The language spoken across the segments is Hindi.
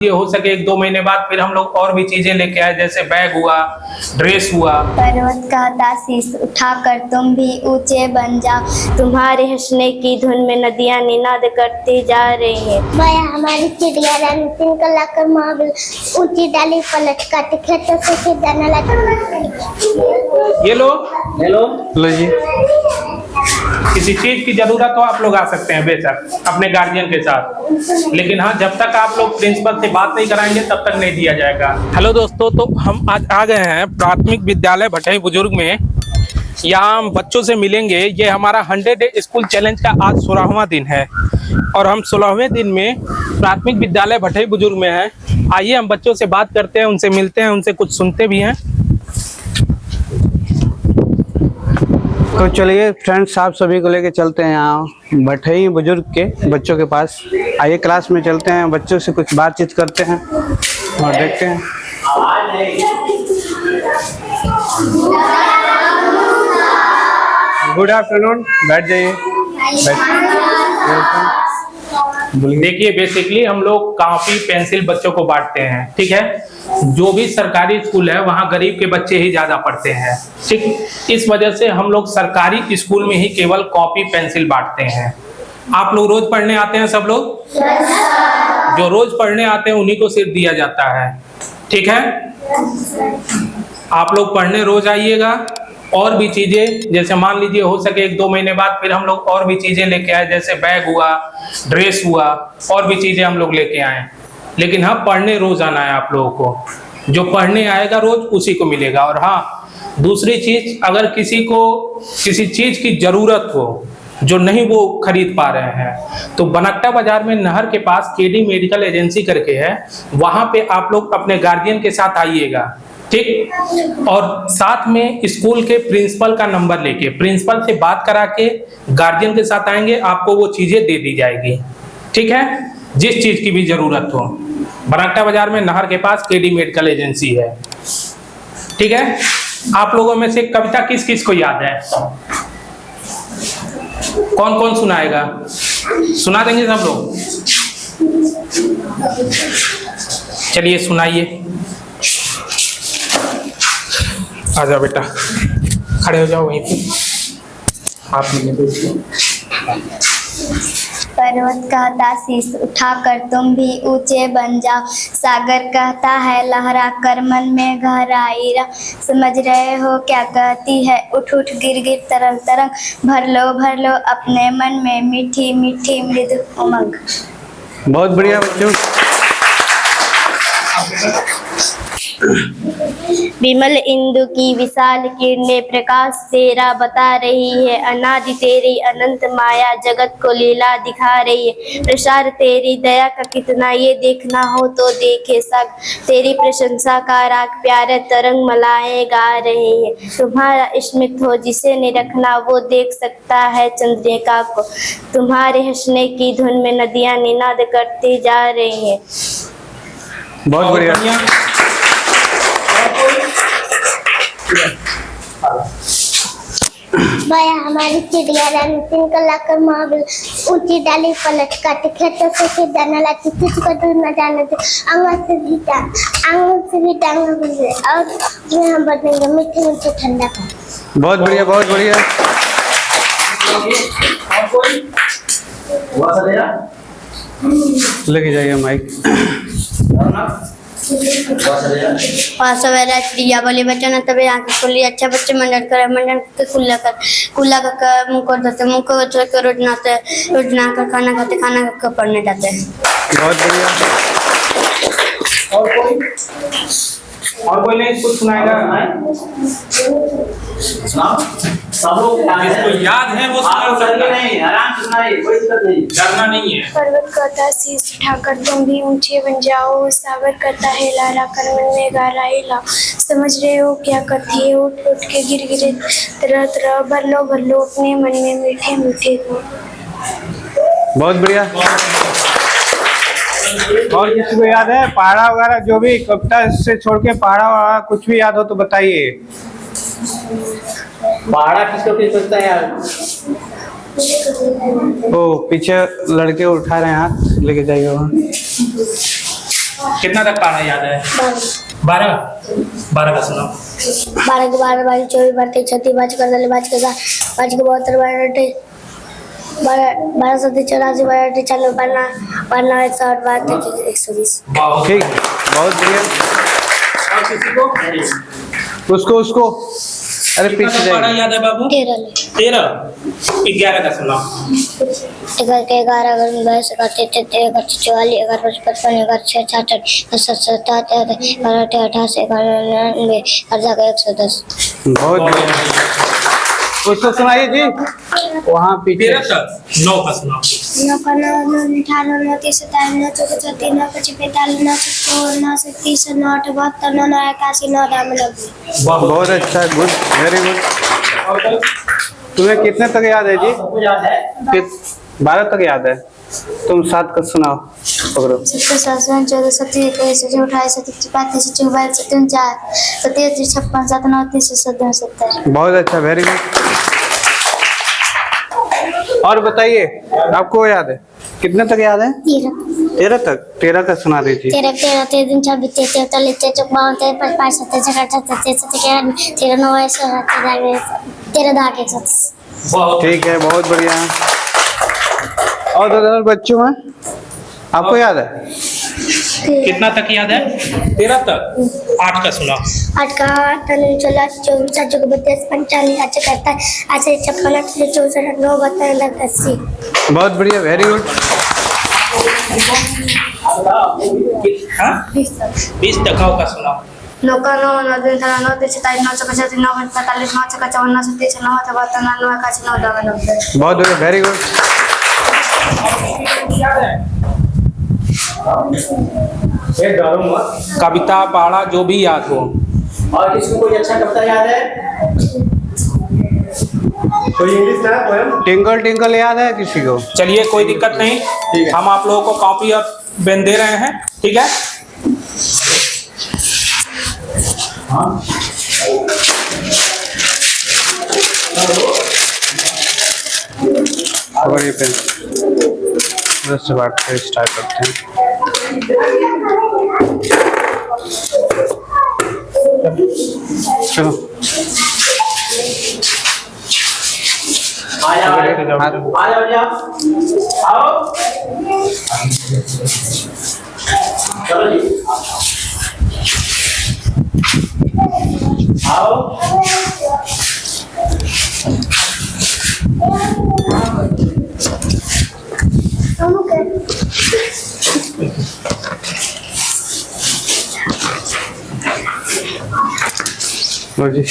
ये हो सके 1-2 महीने बाद फिर हम लोग और भी चीजें लेके आए, जैसे बैग हुआ, ड्रेस हुआ। पर्वत का शीश उठाकर तुम भी ऊंचे बन जाओ, तुम्हारे हंसने की धुन में नदियां निनाद करती जा रही है। माया हमारी चिड़िया रानी तिनका लाकर महाबल, ऊंची डाली पलट काटे खेतों से फिर दाना लाकर। ये लो लो जी। किसी चीज की जरूरत हो आप लोग आ सकते हैं बेशक अपने गार्जियन के साथ, लेकिन हाँ जब तक आप लोग प्रिंसिपल से बात नहीं कराएंगे तब तक नहीं दिया जाएगा। हेलो दोस्तों, तो हम आज आ गए हैं प्राथमिक विद्यालय भटई बुजुर्ग में। यहाँ हम बच्चों से मिलेंगे। ये हमारा 100 डे स्कूल चैलेंज का आज 16वां दिन है और हम 16वें दिन में प्राथमिक विद्यालय भटई बुजुर्ग में हैं। आइए हम बच्चों से बात करते हैं, उनसे मिलते हैं, उनसे कुछ सुनते भी हैं। तो चलिए फ्रेंड्स, आप सभी को लेके चलते हैं यहाँ भटई बुजुर्ग के बच्चों के पास। आइए क्लास में चलते हैं, बच्चों से कुछ बातचीत करते हैं और देखते हैं। गुड आफ्टरनून, बैठ जाइए। देखिए बेसिकली हम लोग कॉपी पेंसिल बच्चों को बांटते हैं, ठीक है। जो भी सरकारी स्कूल है वहाँ गरीब के बच्चे ही ज्यादा पढ़ते हैं, ठीक। इस वजह से हम लोग सरकारी स्कूल में ही केवल कॉपी पेंसिल बांटते हैं। आप लोग रोज पढ़ने आते हैं सब लोग? जो रोज पढ़ने आते हैं उन्हीं को सिर्फ दिया जाता है, ठीक है। आप लोग पढ़ने रोज आइएगा। और भी चीजें, जैसे मान लीजिए हो सके 1-2 महीने बाद फिर हम लोग और भी चीजें लेके आए, जैसे बैग हुआ, ड्रेस हुआ, और भी चीजें हम लोग लेके आए। लेकिन हाँ, पढ़ने रोज आना है आप लोगों को। जो पढ़ने आएगा रोज उसी को मिलेगा। और हाँ, दूसरी चीज, अगर किसी को किसी चीज की जरूरत हो जो नहीं वो खरीद पा रहे हैं, तो बनकटा बाजार में नहर के पास केडी मेडिकल एजेंसी करके है, वहां पे आप लोग अपने गार्जियन के साथ आइएगा, ठीक। और साथ में स्कूल के प्रिंसिपल का नंबर लेके प्रिंसिपल से बात करा के गार्जियन के साथ आएंगे, आपको वो चीजें दे दी जाएगी, ठीक है। जिस चीज की भी जरूरत हो। बनकटा बाजार में नहर के पास केडी मेडिकल एजेंसी है, ठीक है। आप लोगों में से कविता किस किस को याद है? कौन कौन सुनाएगा? सुना देंगे सब लोग? चलिए सुनाइए। आ जाओ बेटा, खड़े हो जाओ वहीं पे। आप पर्वत का शीश उठाकर तुम भी ऊंचे बन जाओ, सागर कहता है लहरा कर मन में गहराई रह, समझ रहे हो क्या कहती है उठ उठ गिर गिर तरंग तरंग, भर लो अपने मन में मीठी मीठी मृदु उमंग। बहुत बढ़िया बच्चों। विमल इंदु की विशाल किरणें प्रकाश तेरा बता रही है, अनादि तेरी अनंत माया जगत को लीला दिखा रही है, प्रसार तेरी दया का कितना ये देखना हो तो देखे सक, तेरी प्रशंसा का राग प्यारे तरंग मलाए गा रहे हैं, तुम्हारा स्मित हो जिसे निरखना वो देख सकता है चंद्रिका को, तुम्हारे हंसने की धुन में नदियां निनाद करती जा रही है। बहुत बढ़िया। माया हमारी चिड़िया रानी तिनका लाकर महाबल, ऊंची डाली पलट काटे खेतों से फिर दाना लाती, किसको दूर न जाने दे, आंगन से भी टांग बजे, और यहाँ बढ़ेंगे मीठे मीठे ठंडा का। बहुत बढ़िया, बहुत बढ़िया। लेके जाइए माइक। चिड़िया बोली बच्चों ने तभी आंखें खोली, अच्छा बच्चे मंडन कर कुल्ला कर मुंह कर देते, मुंह को रोज नहाकर खाना खाते, खाना खाकर पढ़ने जाते हैं। बहुत बढ़िया। और कोई नहीं कुछ सुनाएगा? जिसको याद है वो सुना सकता है, आराम से सुनाइए, कोई दिक्कत नहीं, डरना नहीं है। पर्वत कहता शीश उठाकर तुम भी ऊंचे बन जाओ, सागर कहता है लहरा कर मन में गहराई लाओ, समझ रहे हो क्या कहती है उठ उठ के गिर गिरे तरह तरह, भर लो अपने मन में मीठे मीठे को। बहुत बढ़िया। और किसी को याद है पहाड़ा वगैरह, जो भी कविता से छोड़ के पहाड़ा वगैरह कुछ भी याद हो तो बताइए। पहाड़ा किसको किस सकता है यार? ओ पीछे लड़के उठा रहे हैं हाथ, लेके जाइए वहाँ। कितना तक पढ़ा याद है? 12 का सुनाओ। 12 के 12 22 24 32 36 5 कर दले 5 के 72 12 37 84 12 95 12 108 12 120। बहुत ठीक, बहुत बढ़िया। और किसी को उसको अरे कितना पीछे तक पढ़ा जाइए। याद है बाबू? 13 11 का सुनाओ। 11 के 11 11 22 31 33 34 11 55 11 66 67 11 88 99 110। बहुत बढ़िया। उसको सुनाइए जी, वहाँ पीछे। 13 तक 9 का सुनाओ। 9 का 9 9 98 9 30 27 9 34 9 25 45 9 54 9 37 9 78 9 9 81 9 99। बहुत अच्छा, गुड, वेरी गुड। तुम्हें कितने तक याद है जी? सबको याद है? 12 तक याद है। तुम 7 का सुनाओ, पकड़ो। 17 17 14 17 21 28 29 30 34 37 56 57 59 70। बहुत अच्छा, वेरी गुड। और बताइए, आपको याद है? कितने तक याद है? 13 तक। 13 का सुना दीजिए। 13 13 13 26 23 43 54 55 57 58 13 9 13 10 130। बहुत ठीक है, बहुत बढ़िया। और दादा बच्चों में आपको याद है? कितना तक याद है? 13 तक। 8 का सुनाओ। 8 का 9 16 24 7 32 45 8 57 8 56 8 64 9 72 80। बहुत बढ़िया, वेरी गुड। हाँ 20 तक का सुनाओ। 9 का 9 9 दिन 9 दिन 27 9 45 9 45 9 54 9 37 9 72 9 81 9 90। बहुत बढ़िया, वेरी गुड। कविता पढ़ा जो भी याद हो। और किसको कोई अच्छा कविता याद है? कोई इंग्लिश का पोएम? टिंकल टिंकल याद है किसी को? चलिए कोई दिक्कत नहीं, हम आप लोगों को कॉपी और पेन दे रहे हैं, ठीक है? और ये पेन से बात से स्टार्ट करते हैं। चलो आ जाओ जी आप। आओ। चलो जी। आओ। लो जी।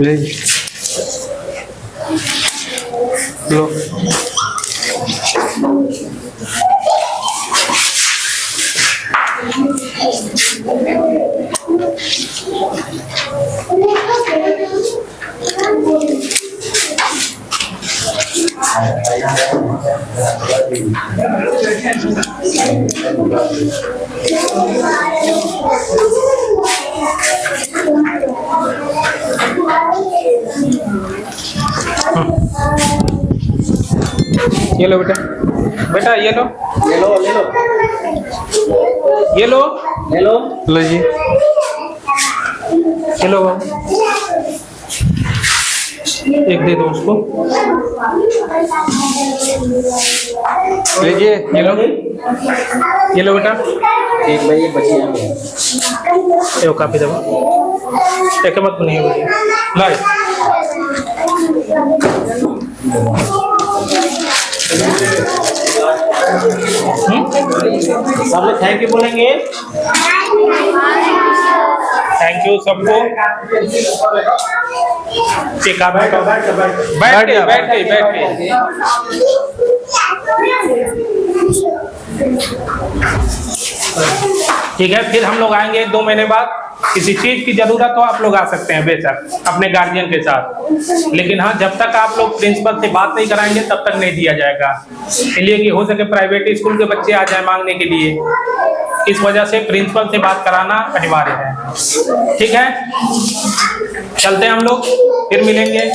ले जी। लो। ये लो बेटा, बेटा ये लो, ले लो ले लो ये लो, ले लो। लो जी। ये लो बाबू, एक दे दो उसको। लीजिए। ये लो, ये लो बेटा, एक भाई ये बची है। ये काफी दबा, एक मत नहीं है लाए। सब लोग थैंक यू बोलेंगे। थैंक यू सबको। ठीक है, बैठ के। ठीक है, फिर हम लोग आएंगे 1-2 महीने बाद। किसी चीज की जरूरत हो आप लोग आ सकते हैं बेशक अपने गार्जियन के साथ, लेकिन हाँ जब तक आप लोग प्रिंसिपल से बात नहीं कराएंगे तब तक नहीं दिया जाएगा। इसलिए कि हो सके प्राइवेट स्कूल के बच्चे आ जाए मांगने के लिए, इस वजह से प्रिंसिपल से बात कराना अनिवार्य है। ठीक है, चलते हैं हम लोग, फिर मिलेंगे।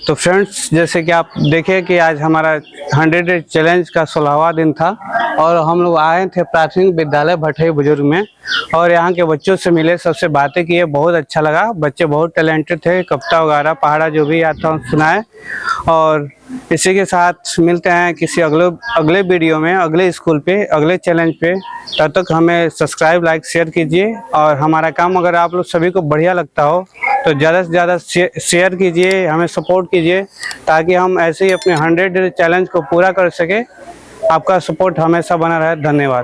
तो फ्रेंड्स, जैसे कि आप देखें कि आज हमारा 100 डे चैलेंज का 16वां दिन था और हम लोग आए थे प्राथमिक विद्यालय भटई बुजुर्ग में और यहाँ के बच्चों से मिले, सबसे बातें किए, बहुत अच्छा लगा। बच्चे बहुत टैलेंटेड थे, कविता वगैरह पहाड़ा जो भी आता हूँ सुनाए। और इसी के साथ मिलते हैं किसी अगले वीडियो में, अगले स्कूल पे, अगले चैलेंज पे। तब तक हमें सब्सक्राइब, लाइक, शेयर कीजिए और हमारा काम अगर आप लोग सभी को बढ़िया लगता हो तो ज़्यादा से ज़्यादा शेयर कीजिए, हमें सपोर्ट कीजिए ताकि हम ऐसे ही अपने 100 डे चैलेंज को पूरा कर सके। आपका सपोर्ट हमेशा बना रहे। धन्यवाद।